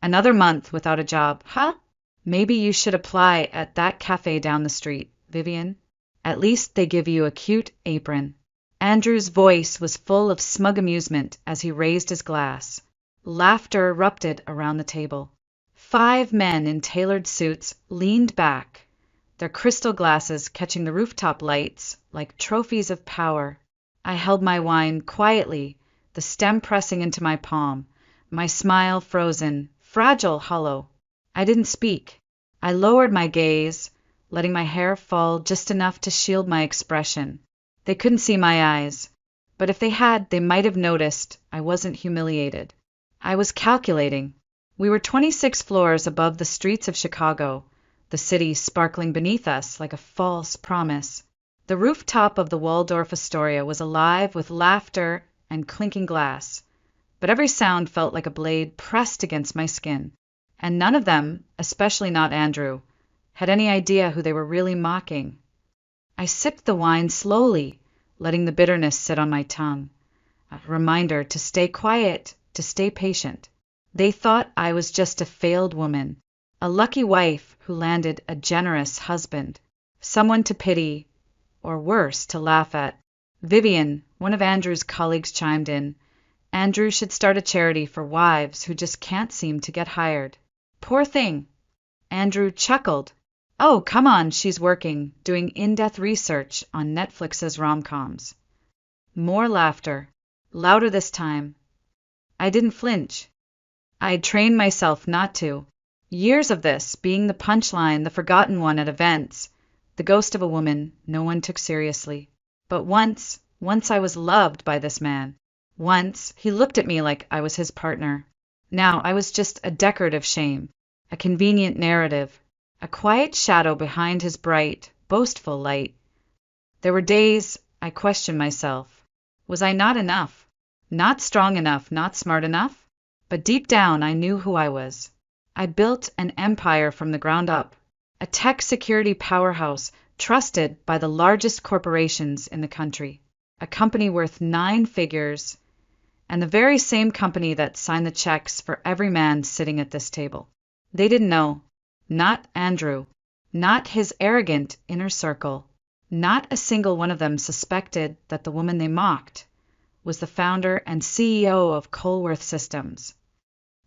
Another month without a job, huh? Maybe you should apply at that cafe down the street, Vivian. At least they give you a cute apron. Andrew's voice was full of smug amusement as he raised his glass. Laughter erupted around the table. 5 men in tailored suits leaned back, their crystal glasses catching the rooftop lights like trophies of power. I held my wine quietly, the stem pressing into my palm, my smile frozen, fragile, hollow. I didn't speak. I lowered my gaze, letting my hair fall just enough to shield my expression. They couldn't see my eyes, but if they had, they might have noticed I wasn't humiliated. I was calculating. We were 26 floors above the streets of Chicago, the city sparkling beneath us like a false promise. The rooftop of the Waldorf Astoria was alive with laughter and clinking glass, but every sound felt like a blade pressed against my skin, and none of them, especially not Andrew, had any idea who they were really mocking. I sipped the wine slowly, letting the bitterness sit on my tongue. A reminder to stay quiet, to stay patient. They thought I was just a failed woman, a lucky wife who landed a generous husband, someone to pity, or worse, to laugh at. Vivian, one of Andrew's colleagues, chimed in. Andrew should start a charity for wives who just can't seem to get hired. Poor thing. Andrew chuckled. Oh, come on, she's working, doing in-depth research on Netflix's rom-coms. More laughter, louder this time. I didn't flinch. I had trained myself not to. Years of this, being the punchline, the forgotten one at events, the ghost of a woman no one took seriously. But once I was loved by this man. Once, he looked at me like I was his partner. Now I was just a decorative shame, a convenient narrative, a quiet shadow behind his bright, boastful light. There were days I questioned myself. Was I not enough? Not strong enough, not smart enough? But deep down I knew who I was. I built an empire from the ground up, a tech security powerhouse trusted by the largest corporations in the country, a company worth 9 figures, and the very same company that signed the checks for every man sitting at this table. They didn't know. Not Andrew. Not his arrogant inner circle. Not a single one of them suspected that the woman they mocked was the founder and CEO of Colworth Systems.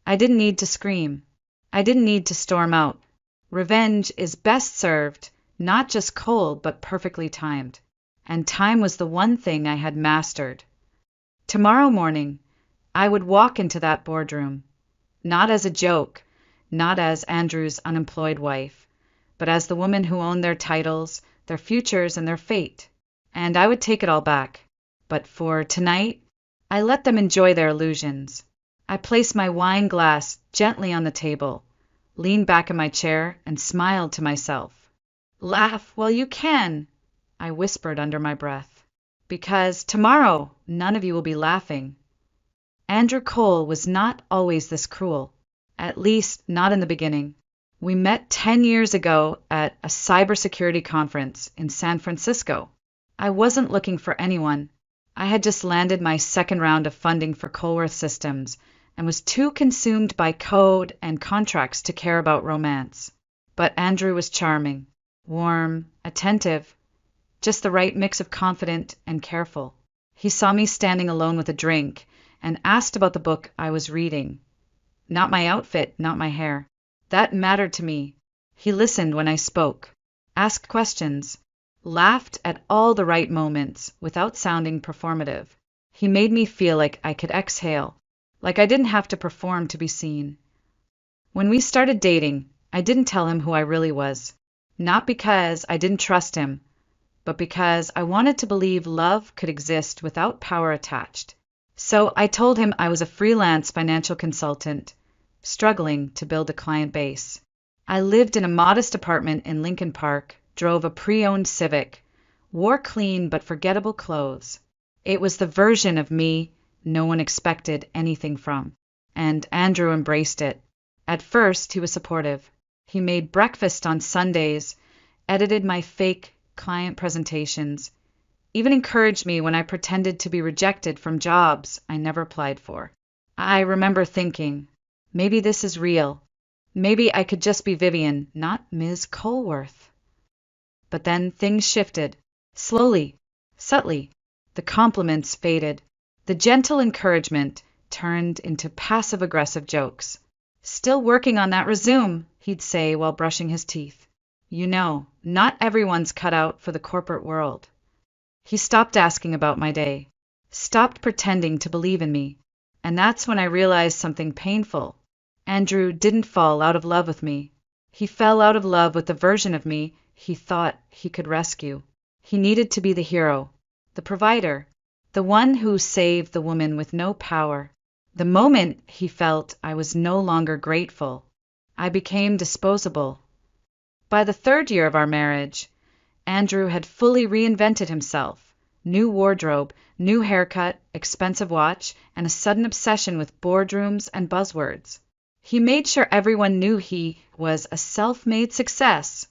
I didn't need to scream. I didn't need to storm out. Revenge is best served, not just cold, but perfectly timed. And time was the one thing I had mastered. Tomorrow morning, I would walk into that boardroom, not as a joke, not as Andrew's unemployed wife, but as the woman who owned their titles, their futures, and their fate. And I would take it all back. But for tonight, I let them enjoy their illusions. I placed my wine glass gently on the table, leaned back in my chair, and smiled to myself. Laugh while you can, I whispered under my breath, because tomorrow none of you will be laughing. Andrew Cole was not always this cruel, at least not in the beginning. We met 10 years ago at a cybersecurity conference in San Francisco. I wasn't looking for anyone. I had just landed my second round of funding for Colworth Systems and was too consumed by code and contracts to care about romance. But Andrew was charming, warm, attentive, just the right mix of confident and careful. He saw me standing alone with a drink and asked about the book I was reading. Not my outfit, not my hair. That mattered to me. He listened when I spoke, asked questions, laughed at all the right moments without sounding performative. He made me feel like I could exhale, like I didn't have to perform to be seen. When we started dating, I didn't tell him who I really was. Not because I didn't trust him, but because I wanted to believe love could exist without power attached. So I told him I was a freelance financial consultant, struggling to build a client base. I lived in a modest apartment in Lincoln Park, drove a pre-owned Civic, wore clean but forgettable clothes. It was the version of me no one expected anything from, and Andrew embraced it. At first, he was supportive. He made breakfast on Sundays, edited my fake client presentations, even encouraged me when I pretended to be rejected from jobs I never applied for. I remember thinking, Maybe this is real. Maybe I could just be Vivian, not Ms. Colworth. But then things shifted. Slowly, subtly, the compliments faded. The gentle encouragement turned into passive-aggressive jokes. "Still working on that resume," he'd say while brushing his teeth. "You know, not everyone's cut out for the corporate world." He stopped asking about my day, stopped pretending to believe in me, and that's when I realized something painful. Andrew didn't fall out of love with me. He fell out of love with the version of me he thought he could rescue. He needed to be the hero, the provider, the one who saved the woman with no power. The moment he felt I was no longer grateful, I became disposable. By the 3rd year of our marriage, Andrew had fully reinvented himself. New wardrobe, new haircut, expensive watch, and a sudden obsession with boardrooms and buzzwords. He made sure everyone knew he was a self-made success,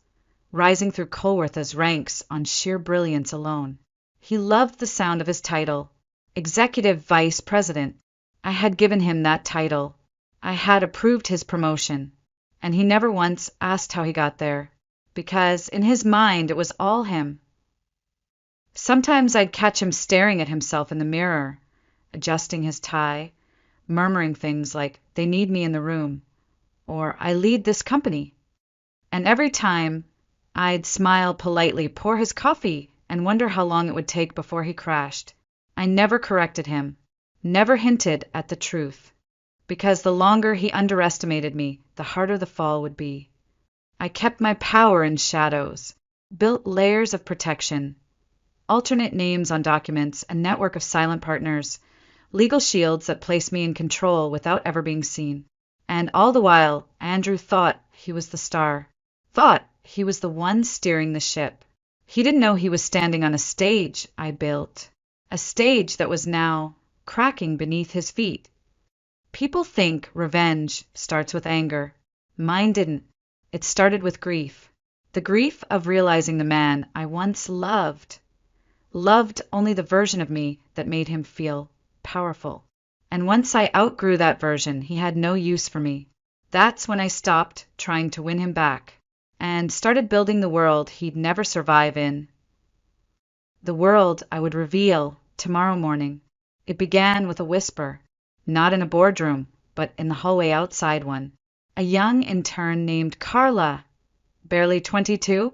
rising through Colworth's ranks on sheer brilliance alone. He loved the sound of his title, Executive Vice President. I had given him that title. I had approved his promotion, and he never once asked how he got there, because in his mind it was all him. Sometimes I'd catch him staring at himself in the mirror, adjusting his tie, murmuring things like, "They need me in the room," or "I lead this company." And every time, I'd smile politely, pour his coffee, and wonder how long it would take before he crashed. I never corrected him, never hinted at the truth, because the longer he underestimated me, the harder the fall would be. I kept my power in shadows, built layers of protection, alternate names on documents, a network of silent partners, legal shields that placed me in control without ever being seen. And all the while, Andrew thought he was the star, thought he was the one steering the ship. He didn't know he was standing on a stage I built, a stage that was now cracking beneath his feet. People think revenge starts with anger. Mine didn't. It started with grief. The grief of realizing the man I once loved only the version of me that made him feel powerful. And once I outgrew that version, he had no use for me. That's when I stopped trying to win him back and started building the world he'd never survive in. The world I would reveal tomorrow morning. It began with a whisper, not in a boardroom, but in the hallway outside one. A young intern named Carla, barely 22,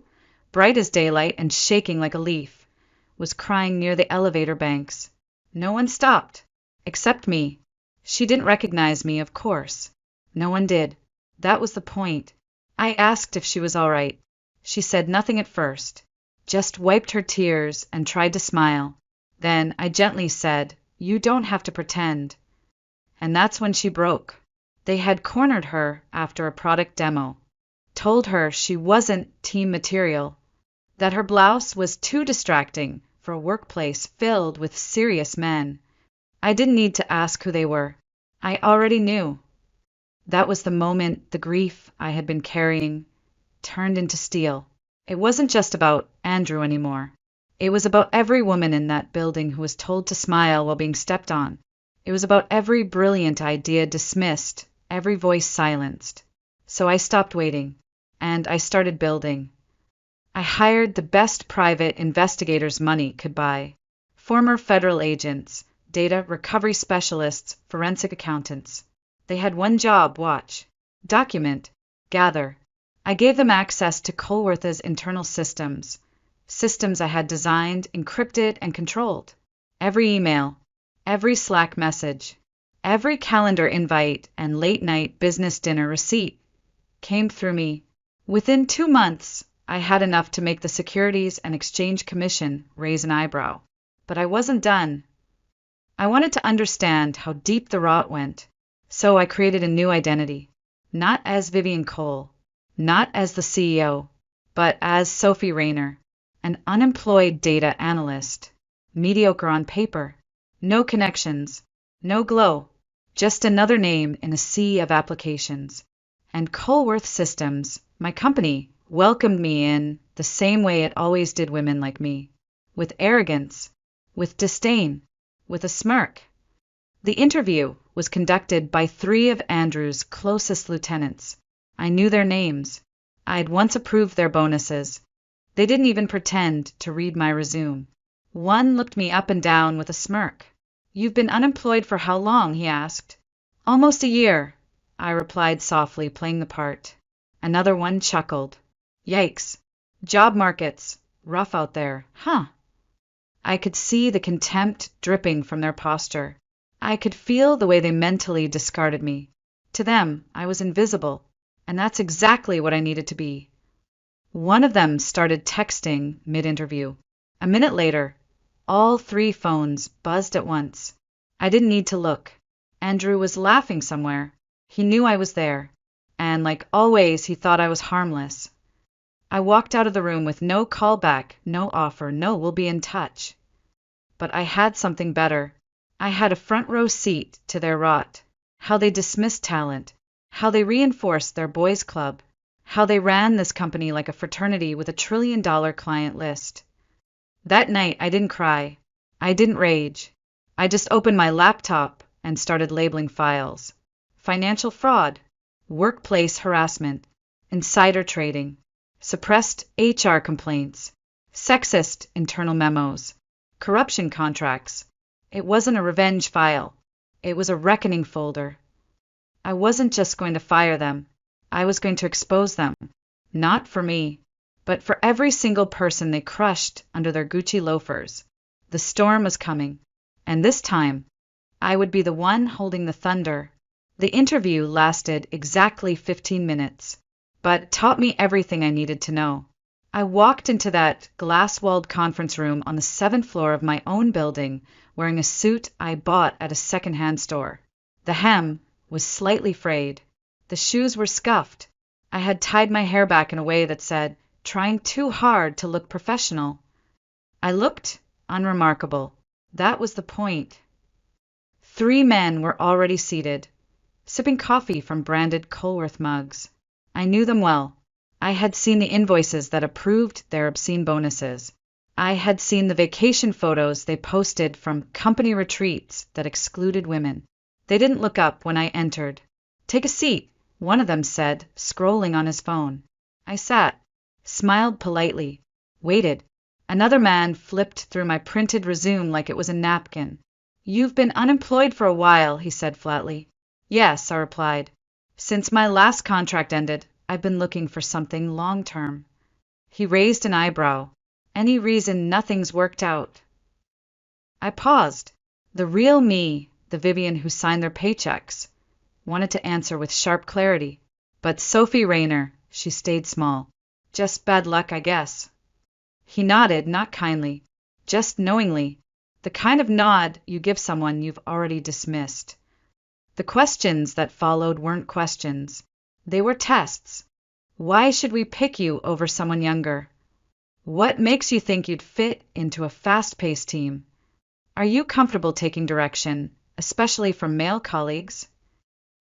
bright as daylight and shaking like a leaf, was crying near the elevator banks. No one stopped, except me. She didn't recognize me, of course. No one did. That was the point. I asked if she was all right. She said nothing at first, just wiped her tears and tried to smile. Then I gently said, "You don't have to pretend." And that's when she broke. They had cornered her after a product demo, told her she wasn't team material, that her blouse was too distracting for a workplace filled with serious men. I didn't need to ask who they were. I already knew. That was the moment the grief I had been carrying turned into steel. It wasn't just about Andrew anymore. It was about every woman in that building who was told to smile while being stepped on. It was about every brilliant idea dismissed, every voice silenced. So I stopped waiting, and I started building. I hired the best private investigators money could buy. Former federal agents, data recovery specialists, forensic accountants. They had one job, watch, document, gather. I gave them access to Colworth's internal systems, systems I had designed, encrypted, and controlled. Every email, every Slack message, every calendar invite and late-night business dinner receipt came through me. Within 2 months, I had enough to make the Securities and Exchange Commission raise an eyebrow. But I wasn't done. I wanted to understand how deep the rot went, so I created a new identity, not as Vivian Cole, not as the CEO, but as Sophie Rayner, an unemployed data analyst, mediocre on paper, no connections, no glow, just another name in a sea of applications. And Colworth Systems, my company, welcomed me in the same way it always did women like me, with arrogance, with disdain, with a smirk. The interview was conducted by three of Andrew's closest lieutenants. I knew their names. I'd once approved their bonuses. They didn't even pretend to read my resume. One looked me up and down with a smirk. "You've been unemployed for how long?" he asked. "Almost a year," I replied softly, playing the part. Another one chuckled. "Yikes. Job market's rough out there, huh?" I could see the contempt dripping from their posture. I could feel the way they mentally discarded me. To them, I was invisible, and that's exactly what I needed to be. One of them started texting mid-interview. A minute later, all three phones buzzed at once. I didn't need to look. Andrew was laughing somewhere. He knew I was there, and like always, he thought I was harmless. I walked out of the room with no callback, no offer, no "we'll be in touch." But I had something better. I had a front row seat to their rot, how they dismissed talent, how they reinforced their boys' club, how they ran this company like a fraternity with a $1 trillion client list. That night, I didn't cry. I didn't rage. I just opened my laptop and started labeling files. Financial fraud, workplace harassment, insider trading, suppressed HR complaints, sexist internal memos, corruption contracts. It wasn't a revenge file. It was a reckoning folder. I wasn't just going to fire them. I was going to expose them. Not for me, but for every single person they crushed under their Gucci loafers. The storm was coming, and this time, I would be the one holding the thunder. The interview lasted exactly 15 minutes, but taught me everything I needed to know. I walked into that glass-walled conference room on the 7th floor of my own building, wearing a suit I bought at a second-hand store. The hem was slightly frayed. The shoes were scuffed. I had tied my hair back in a way that said, "Trying too hard to look professional." I looked unremarkable. That was the point. Three men were already seated, sipping coffee from branded Colworth mugs. I knew them well. I had seen the invoices that approved their obscene bonuses. I had seen the vacation photos they posted from company retreats that excluded women. They didn't look up when I entered. "Take a seat," one of them said, scrolling on his phone. I sat, smiled politely, waited. Another man flipped through my printed resume like it was a napkin. "You've been unemployed for a while," he said flatly. "Yes," I replied. "Since my last contract ended, I've been looking for something long-term." He raised an eyebrow. "Any reason nothing's worked out?" I paused. The real me, the Vivian who signed their paychecks, wanted to answer with sharp clarity. But Sophie Rayner, she stayed small. "Just bad luck, I guess." He nodded, not kindly, just knowingly, the kind of nod you give someone you've already dismissed. The questions that followed weren't questions. They were tests. Why should we pick you over someone younger? What makes you think you'd fit into a fast-paced team? Are you comfortable taking direction, especially from male colleagues?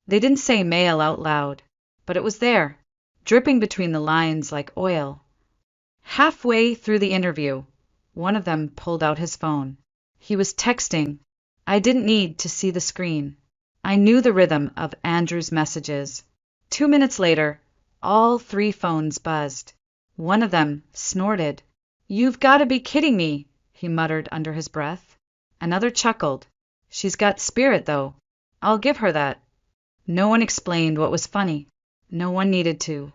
They didn't say male out loud, but it was there, dripping between the lines like oil. Halfway through the interview, one of them pulled out his phone. He was texting. I didn't need to see the screen. I knew the rhythm of Andrew's messages. 2 minutes later, all three phones buzzed. One of them snorted. "You've got to be kidding me," he muttered under his breath. Another chuckled. "She's got spirit, though. I'll give her that." No one explained what was funny. No one needed to.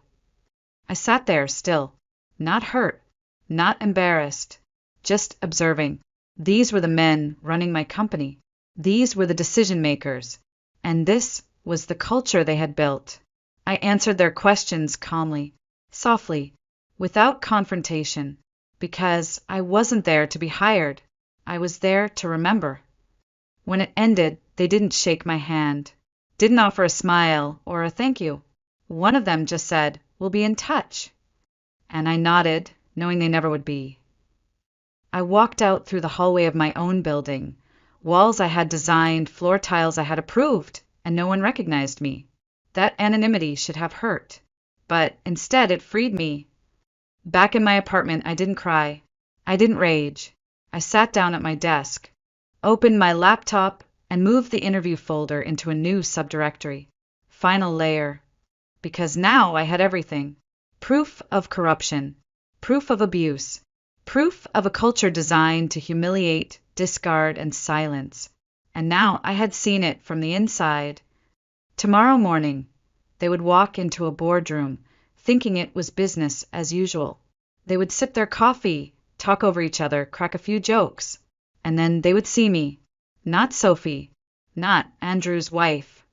I sat there still, not hurt, not embarrassed, just observing. These were the men running my company. These were the decision-makers. And this was the culture they had built. I answered their questions calmly, softly, without confrontation, because I wasn't there to be hired. I was there to remember. When it ended, they didn't shake my hand, didn't offer a smile or a thank you. One of them just said, "We'll be in touch." And I nodded, knowing they never would be. I walked out through the hallway of my own building. Walls I had designed, floor tiles I had approved, and no one recognized me. That anonymity should have hurt, but instead it freed me. Back in my apartment, I didn't cry. I didn't rage. I sat down at my desk, opened my laptop, and moved the interview folder into a new subdirectory. Final layer. Because now I had everything. Proof of corruption. Proof of abuse. Proof of a culture designed to humiliate, discard, and silence. And now I had seen it from the inside. Tomorrow morning, they would walk into a boardroom, thinking it was business as usual. They would sip their coffee, talk over each other, crack a few jokes. And then they would see me. Not Sophie. Not Andrew's wife.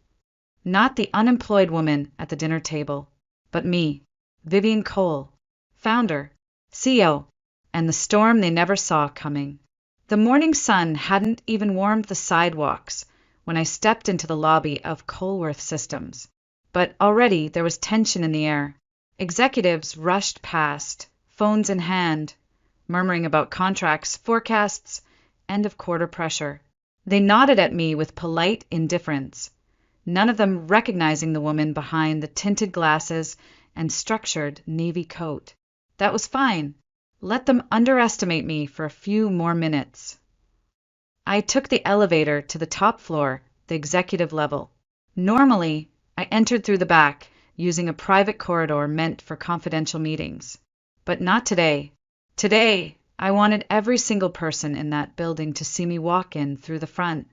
Not the unemployed woman at the dinner table. But me, Vivian Cole, founder, CEO, and the storm they never saw coming. The morning sun hadn't even warmed the sidewalks when I stepped into the lobby of Colworth Systems. But already there was tension in the air. Executives rushed past, phones in hand, murmuring about contracts, forecasts, end of quarter pressure. They nodded at me with polite indifference, none of them recognizing the woman behind the tinted glasses and structured navy coat. That was fine. Let them underestimate me for a few more minutes. I took the elevator to the top floor, the executive level. Normally, I entered through the back, using a private corridor meant for confidential meetings. But not today. Today, I wanted every single person in that building to see me walk in through the front.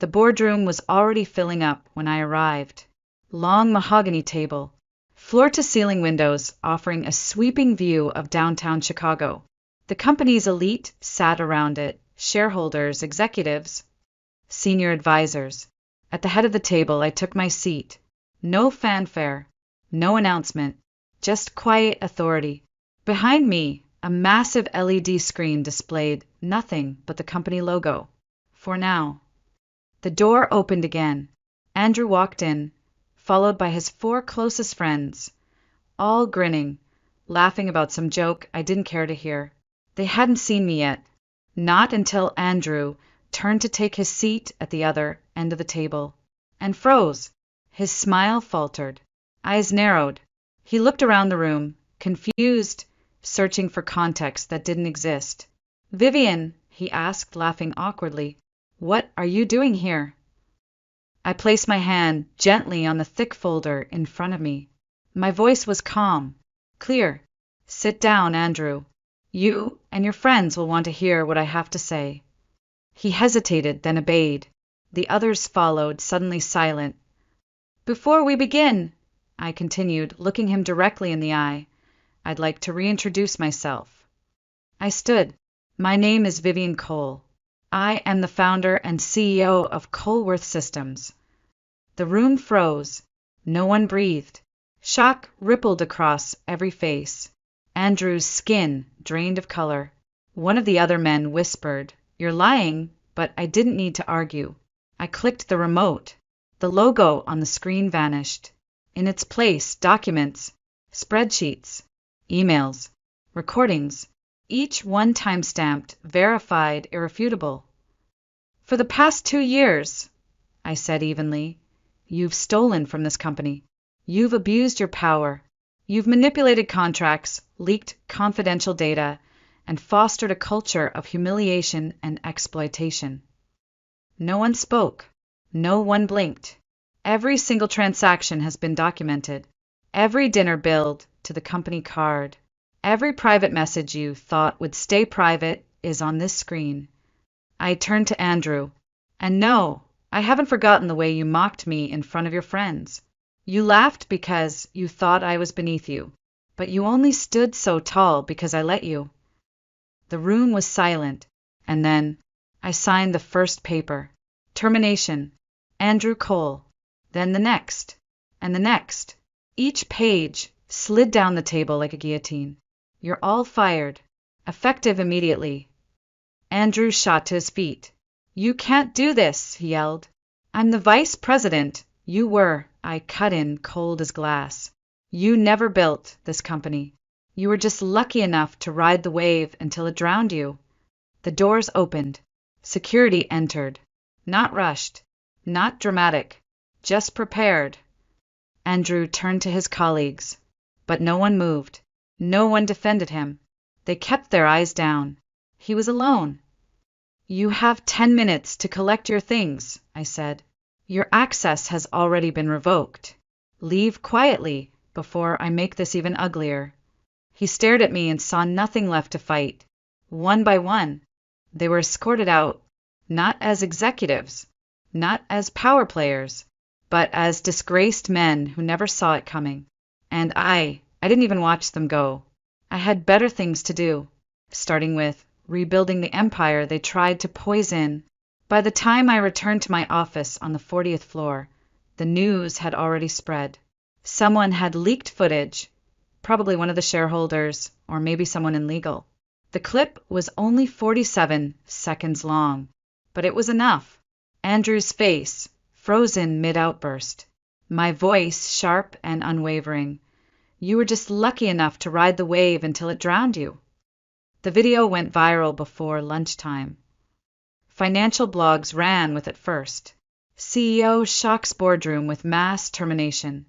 The boardroom was already filling up when I arrived. Long mahogany table, floor-to-ceiling windows offering a sweeping view of downtown Chicago. The company's elite sat around it, shareholders, executives, senior advisors. At the head of the table, I took my seat. No fanfare, no announcement, just quiet authority. Behind me, a massive LED screen displayed nothing but the company logo. For now. The door opened again. Andrew walked in, followed by his 4 closest friends, all grinning, laughing about some joke I didn't care to hear. They hadn't seen me yet. Not until Andrew turned to take his seat at the other end of the table, and froze. His smile faltered. Eyes narrowed. He looked around the room, confused, searching for context that didn't exist. "Vivian," he asked, laughing awkwardly, "what are you doing here?" I placed my hand gently on the thick folder in front of me. My voice was calm, clear. "Sit down, Andrew. You and your friends will want to hear what I have to say." He hesitated, then obeyed. The others followed, suddenly silent. "Before we begin," I continued, looking him directly in the eye, "I'd like to reintroduce myself." I stood. "My name is Vivian Cole. I am the founder and CEO of Colworth Systems." The room froze. No one breathed. Shock rippled across every face. Andrew's skin drained of color. One of the other men whispered, "You're lying," but I didn't need to argue. I clicked the remote. The logo on the screen vanished. In its place, documents, spreadsheets, emails, recordings, each one time-stamped, verified, irrefutable. "For the past 2 years," I said evenly, "you've stolen from this company. You've abused your power. You've manipulated contracts, leaked confidential data, and fostered a culture of humiliation and exploitation." No one spoke. No one blinked. Every single transaction has been documented. Every dinner billed to the company card. Every private message you thought would stay private is on this screen. I turned to Andrew. "And no, I haven't forgotten the way you mocked me in front of your friends. You laughed because you thought I was beneath you, but you only stood so tall because I let you." The room was silent, and then I signed the first paper. Termination. Andrew Cole. Then the next, and the next. Each page slid down the table like a guillotine. "You're all fired. Effective immediately." Andrew shot to his feet. "You can't do this," he yelled. "I'm the vice president." "You were," I cut in, cold as glass. "You never built this company. You were just lucky enough to ride the wave until it drowned you." The doors opened. Security entered. Not rushed, not dramatic, just prepared. Andrew turned to his colleagues, but no one moved. No one defended him. They kept their eyes down. He was alone. You have 10 minutes to collect your things, I said. Your access has already been revoked. Leave quietly before I make this even uglier. He stared at me and saw nothing left to fight. One by one, they were escorted out, not as executives, not as power players, but as disgraced men who never saw it coming. And I didn't even watch them go. I had better things to do, starting with rebuilding the empire they tried to poison. By the time I returned to my office on the 40th floor, the news had already spread. Someone had leaked footage, probably one of the shareholders, or maybe someone in legal. The clip was only 47 seconds long, but it was enough. Andrew's face, frozen mid-outburst. My voice, sharp and unwavering. You were just lucky enough to ride the wave until it drowned you. The video went viral before lunchtime. Financial blogs ran with it first. CEO shocks boardroom with mass termination.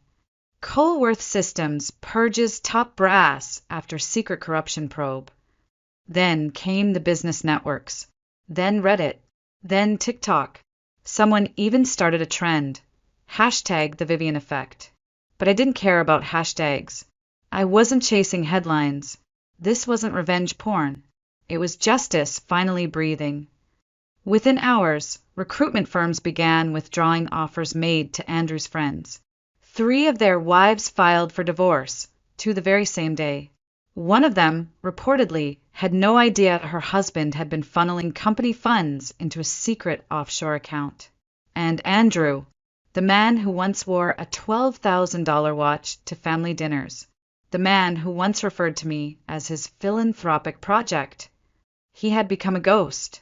Colworth Systems purges top brass after secret corruption probe. Then came the business networks. Then Reddit. Then TikTok. Someone even started a trend. Hashtag the Vivian effect. But I didn't care about hashtags. I wasn't chasing headlines. This wasn't revenge porn. It was justice finally breathing. Within hours, recruitment firms began withdrawing offers made to Andrew's friends. 3 of their wives filed for divorce, 2 the very same day. One of them, reportedly, had no idea her husband had been funneling company funds into a secret offshore account. And Andrew, the man who once wore a $12,000 watch to family dinners, the man who once referred to me as his philanthropic project, he had become a ghost.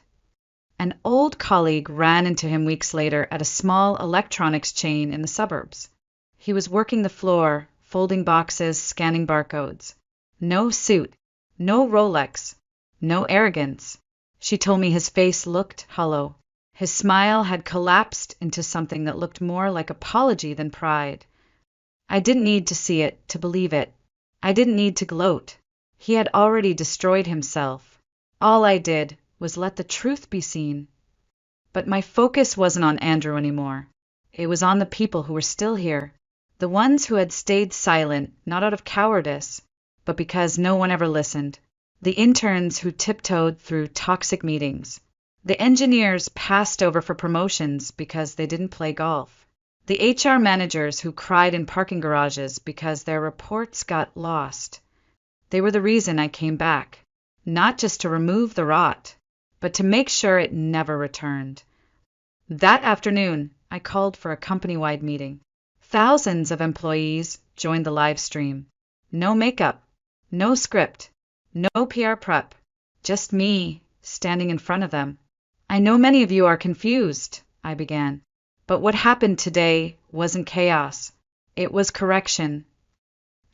An old colleague ran into him weeks later at a small electronics chain in the suburbs. He was working the floor, folding boxes, scanning barcodes. No suit, no Rolex, no arrogance. She told me his face looked hollow. His smile had collapsed into something that looked more like apology than pride. I didn't need to see it to believe it. I didn't need to gloat. He had already destroyed himself. All I did was let the truth be seen. But my focus wasn't on Andrew anymore. It was on the people who were still here. The ones who had stayed silent, not out of cowardice, but because no one ever listened. The interns who tiptoed through toxic meetings. The engineers passed over for promotions because they didn't play golf. The HR managers who cried in parking garages because their reports got lost. They were the reason I came back, not just to remove the rot, but to make sure it never returned. That afternoon, I called for a company-wide meeting. Thousands of employees joined the live stream. No makeup, no script, no PR prep, just me standing in front of them. I know many of you are confused, I began. But what happened today wasn't chaos. It was correction.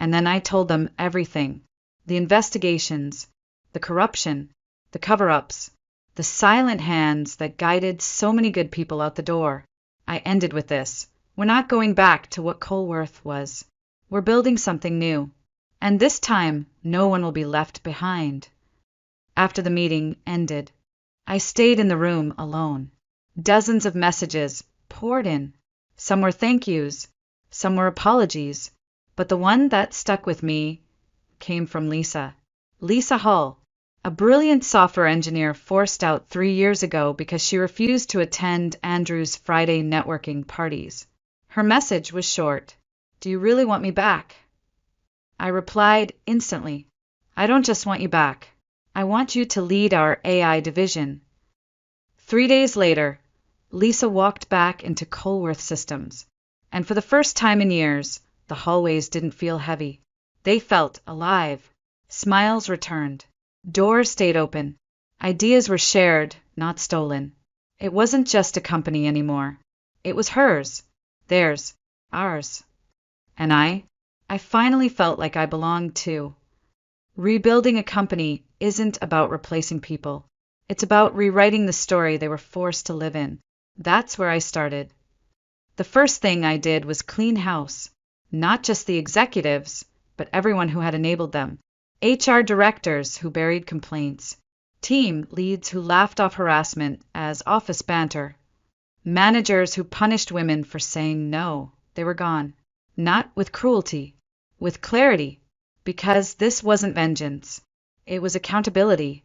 And then I told them everything. The investigations, the corruption, the cover-ups, the silent hands that guided so many good people out the door. I ended with this. We're not going back to what Colworth was. We're building something new. And this time, no one will be left behind. After the meeting ended, I stayed in the room alone. Dozens of messages poured in. Some were thank yous, some were apologies, but the one that stuck with me came from Lisa. Lisa Hull, a brilliant software engineer forced out 3 years ago because she refused to attend Andrew's Friday networking parties. Her message was short. Do you really want me back? I replied instantly. I don't just want you back. I want you to lead our AI division. 3 days later, Lisa walked back into Colworth Systems, and for the first time in years, the hallways didn't feel heavy. They felt alive. Smiles returned. Doors stayed open. Ideas were shared, not stolen. It wasn't just a company anymore. It was hers, theirs, ours. And I finally felt like I belonged too. Rebuilding a company isn't about replacing people. It's about rewriting the story they were forced to live in. That's where I started. The first thing I did was clean house. Not just the executives, but everyone who had enabled them. HR directors who buried complaints. team leads who laughed off harassment as office banter, managers who punished women for saying no. They were gone. Not with cruelty, with clarity, because this wasn't vengeance. It was accountability.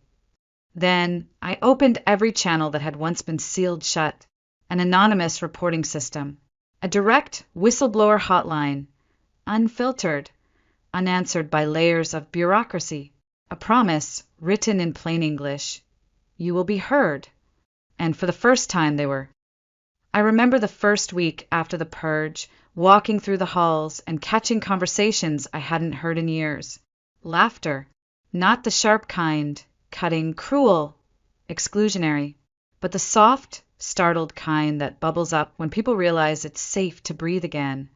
Then I opened every channel that had once been sealed shut, an anonymous reporting system, a direct whistleblower hotline, unfiltered, unanswered by layers of bureaucracy, a promise written in plain English. You will be heard. And for the first time they were. I remember the first week after the purge, walking through the halls and catching conversations I hadn't heard in years. Laughter, not the sharp kind, cutting, cruel, exclusionary, but the soft, startled kind that bubbles up when people realize it's safe to breathe again.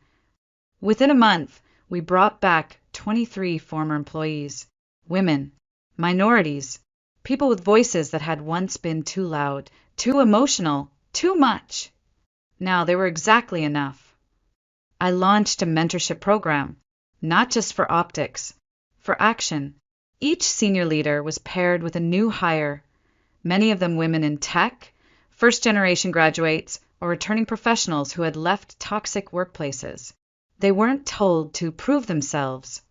Within a month, we brought back 23 former employees, women, minorities, people with voices that had once been too loud, too emotional, too much. Now they were exactly enough. I launched a mentorship program, not just for optics, for action. Each senior leader was paired with a new hire, many of them women in tech, first-generation graduates, or returning professionals who had left toxic workplaces. They weren't told to prove themselves.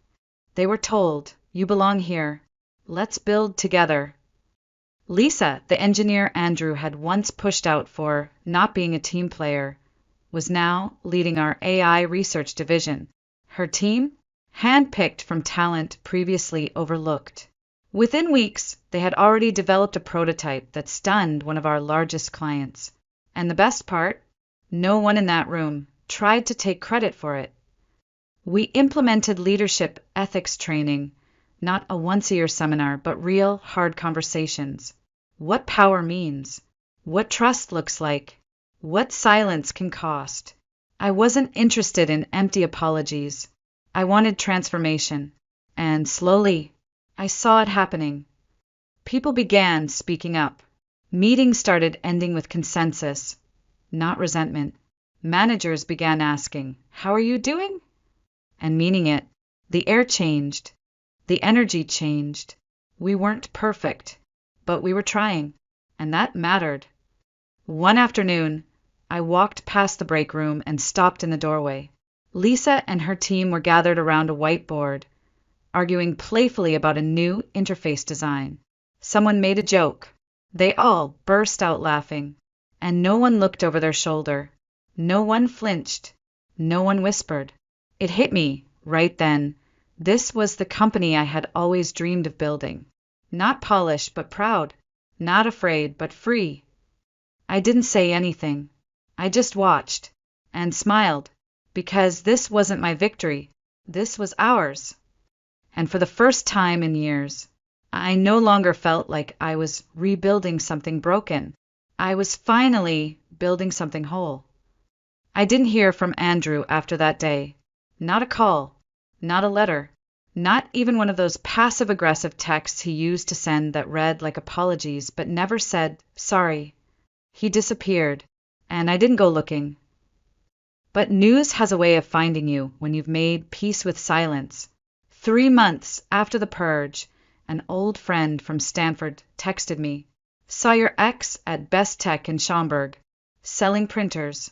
They were told, you belong here. Let's build together. Lisa, the engineer Andrew had once pushed out for not being a team player, was now leading our AI research division. Her team? Handpicked from talent previously overlooked. Within weeks, they had already developed a prototype that stunned one of our largest clients. And the best part? No one in that room tried to take credit for it. We implemented leadership ethics training, not a once-a-year seminar, but real, hard conversations. What power means, what trust looks like, what silence can cost. I wasn't interested in empty apologies. I wanted transformation. And slowly, I saw it happening. People began speaking up. Meetings started ending with consensus, not resentment. Managers began asking, "How are you doing?" And meaning it. The air changed. The energy changed. We weren't perfect, but we were trying, and that mattered. One afternoon, I walked past the break room and stopped in the doorway. Lisa and her team were gathered around a whiteboard, arguing playfully about a new interface design. Someone made a joke. They all burst out laughing, and no one looked over their shoulder. No one flinched. No one whispered. It hit me, right then. This was the company I had always dreamed of building. Not polished, but proud. Not afraid, but free. I didn't say anything. I just watched and smiled, because this wasn't my victory. This was ours. And for the first time in years, I no longer felt like I was rebuilding something broken. I was finally building something whole. I didn't hear from Andrew after that day. Not a call, not a letter, not even one of those passive-aggressive texts he used to send that read like apologies but never said sorry. He disappeared, and I didn't go looking. But news has a way of finding you when you've made peace with silence. 3 months after the purge, an old friend from Stanford texted me, "Saw your ex at Best Tech in Schaumburg, selling printers."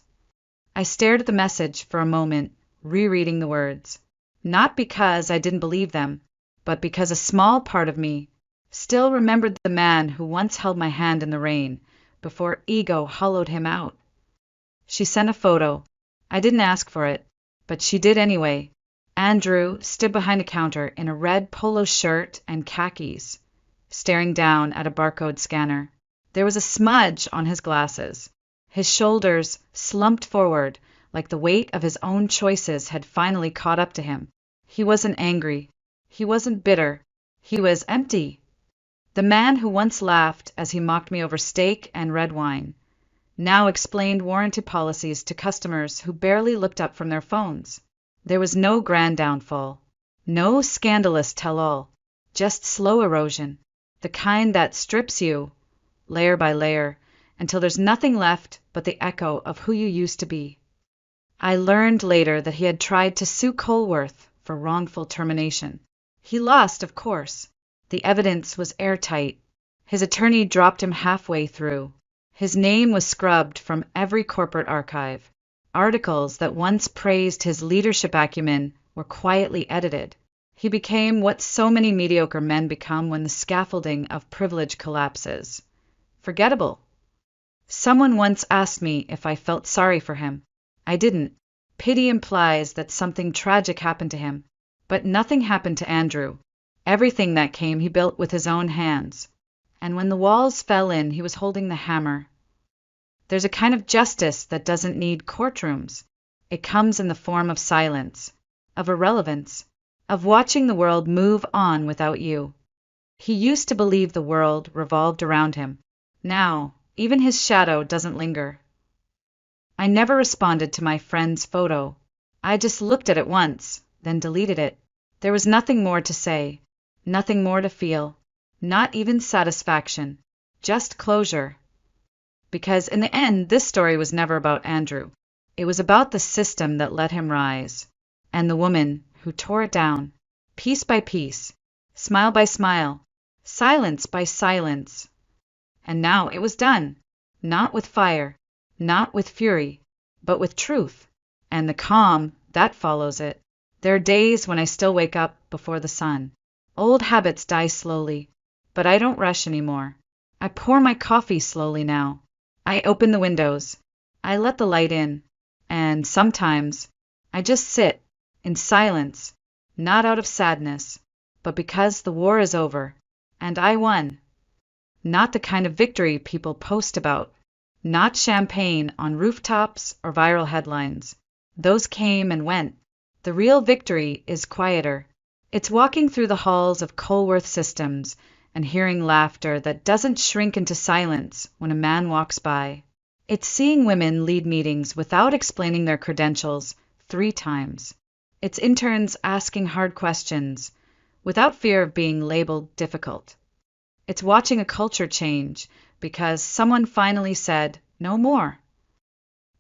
I stared at the message for a moment, rereading the words. Not because I didn't believe them, but because a small part of me still remembered the man who once held my hand in the rain before ego hollowed him out. She sent a photo. I didn't ask for it, but she did anyway. Andrew stood behind a counter in a red polo shirt and khakis, staring down at a barcode scanner. There was a smudge on his glasses. His shoulders slumped forward, like the weight of his own choices had finally caught up to him. He wasn't angry. He wasn't bitter. He was empty. The man who once laughed as he mocked me over steak and red wine now explained warranty policies to customers who barely looked up from their phones. There was no grand downfall, no scandalous tell-all, just slow erosion, the kind that strips you, layer by layer, until there's nothing left but the echo of who you used to be. I learned later that he had tried to sue Colworth for wrongful termination. He lost, of course. The evidence was airtight. His attorney dropped him halfway through. His name was scrubbed from every corporate archive. Articles that once praised his leadership acumen were quietly edited. He became what so many mediocre men become when the scaffolding of privilege collapses: forgettable. Someone once asked me if I felt sorry for him. I didn't. Pity implies that something tragic happened to him. But nothing happened to Andrew. Everything that came he built with his own hands. And when the walls fell in, he was holding the hammer. There's a kind of justice that doesn't need courtrooms. It comes in the form of silence, of irrelevance, of watching the world move on without you. He used to believe the world revolved around him. Now, even his shadow doesn't linger. I never responded to my friend's photo. I just looked at it once, then deleted it. There was nothing more to say, nothing more to feel, not even satisfaction, just closure. Because in the end, this story was never about Andrew. It was about the system that let him rise, and the woman who tore it down, piece by piece, smile by smile, silence by silence. And now it was done, not with fire, not with fury, but with truth, and the calm that follows it. There are days when I still wake up before the sun. Old habits die slowly, but I don't rush anymore. I pour my coffee slowly now. I open the windows. I let the light in. And sometimes I just sit in silence, not out of sadness, but because the war is over, and I won. Not the kind of victory people post about. Not champagne on rooftops or viral headlines. Those came and went. The real victory is quieter. It's walking through the halls of Colworth Systems and hearing laughter that doesn't shrink into silence when a man walks by. It's seeing women lead meetings without explaining their credentials 3 times. It's interns asking hard questions without fear of being labeled difficult. It's watching a culture change because someone finally said, "No more."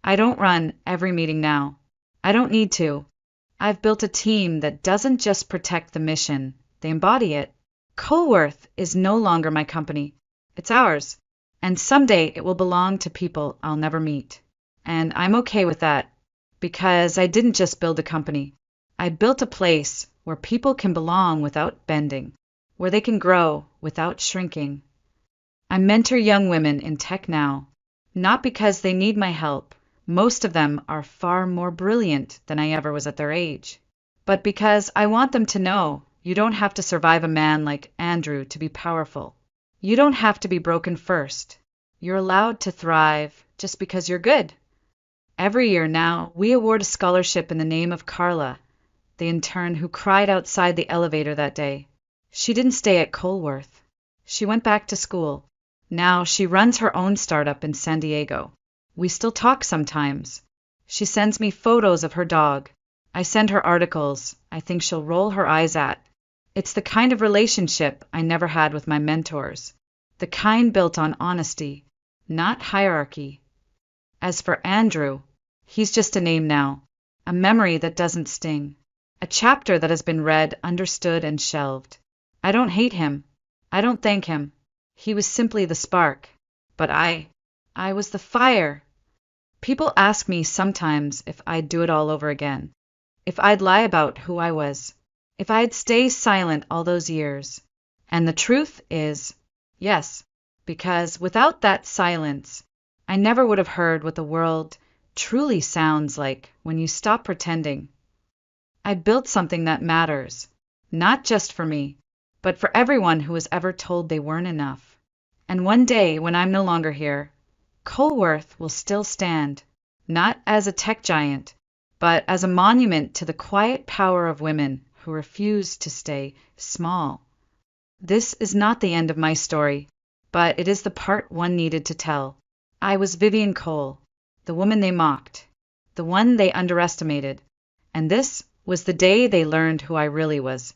I don't run every meeting now. I don't need to. I've built a team that doesn't just protect the mission, they embody it. Colworth is no longer my company. It's ours. And someday it will belong to people I'll never meet. And I'm okay with that, because I didn't just build a company. I built a place where people can belong without bending, where they can grow without shrinking. I mentor young women in tech now, not because they need my help. Most of them are far more brilliant than I ever was at their age. But because I want them to know you don't have to survive a man like Andrew to be powerful. You don't have to be broken first. You're allowed to thrive just because you're good. Every year now, we award a scholarship in the name of Carla, the intern who cried outside the elevator that day. She didn't stay at Colworth. She went back to school. Now she runs her own startup in San Diego. We still talk sometimes. She sends me photos of her dog. I send her articles I think she'll roll her eyes at. It's the kind of relationship I never had with my mentors. The kind built on honesty, not hierarchy. As for Andrew, he's just a name now, a memory that doesn't sting, a chapter that has been read, understood, and shelved. I don't hate him. I don't thank him. He was simply the spark. But I was the fire. People ask me sometimes if I'd do it all over again, if I'd lie about who I was, if I'd stay silent all those years. And the truth is, yes, because without that silence, I never would have heard what the world truly sounds like when you stop pretending. I built something that matters, not just for me, but for everyone who was ever told they weren't enough. And one day, when I'm no longer here, Colworth will still stand, not as a tech giant, but as a monument to the quiet power of women who refuse to stay small. This is not the end of my story, but it is the part one needed to tell. I was Vivian Cole, the woman they mocked, the one they underestimated, and this was the day they learned who I really was.